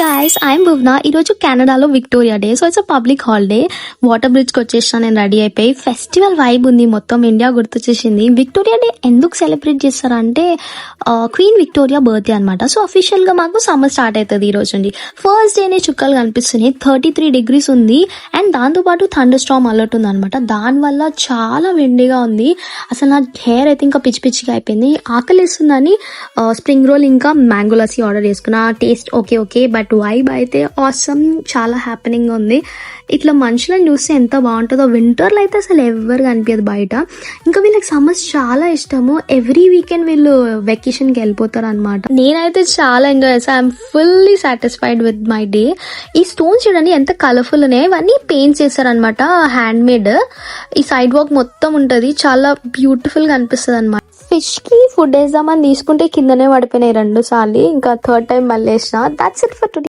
Guys, I'm Bhuvana. ఈరోజు కెనడాలో Victoria day. So it's a public holiday. Water బ్రిడ్జ్కి వచ్చేసిన నేను రెడీ అయిపోయి ఫెస్టివల్ వైబ్ ఉంది, మొత్తం ఇండియా గుర్తొచ్చేసింది. విక్టోరియా డే ఎందుకు సెలబ్రేట్ చేస్తారంటే క్వీన్ విక్టోరియా బర్త్డే అనమాట. సో అఫీషియల్ గా మాకు సమ్మర్ స్టార్ట్ అవుతుంది ఈ రోజు నుండి. ఫస్ట్ డేనే చుక్కలు కనిపిస్తున్నాయి, 33 degrees ఉంది. అండ్ దాంతోపాటు థండర్ స్టార్మ్ అలర్ట్ ఉంది అనమాట. దానివల్ల చాలా విండిగా ఉంది. అసలు నా హెయిర్ అయితే ఇంకా పిచ్చి పిచ్చిగా అయిపోయింది. ఆకలిస్తుందని స్ప్రింగ్ రోల్ ఇంకా మ్యాంగో లస్సీ ఆర్డర్ చేసుకున్నా. టేస్ట్ ఓకే బట్ వైబ్ అయితే ఆసమ్, చాలా హ్యాపెనింగ్ ఉంది. ఇట్లా మనుషులను చూస్తే ఎంత బాగుంటుందో. వింటర్లో అయితే అసలు ఎవరు కనిపించదు బయట. ఇంకా వీళ్ళకి సమ్మర్స్ చాలా ఇష్టము. ఎవ్రీ వీకెండ్ వీళ్ళు వెకేషన్కి వెళ్ళిపోతారు అనమాట. నేనైతే చాలా ఎంజాయ్ చేస్తాను. I'm fully satisfied with my day. ఈ స్టోన్స్ చూడండి ఎంత కలర్ఫుల్ ఉన్నాయి. ఇవన్నీ పెయింట్స్ చేస్తారనమాట, హ్యాండ్ మేడ్. ఈ సైడ్ వాక్ మొత్తం ఉంటుంది, చాలా బ్యూటిఫుల్ గా అనిపిస్తుంది అనమాట. ఫిష్ కి ఫుడ్ వేద్దామని తీసుకుంటే కిందనే పడిపోయినాయి 2 సార్లు. ఇంకా థర్డ్ టైం మళ్ళీ వేసిన. That's it for today.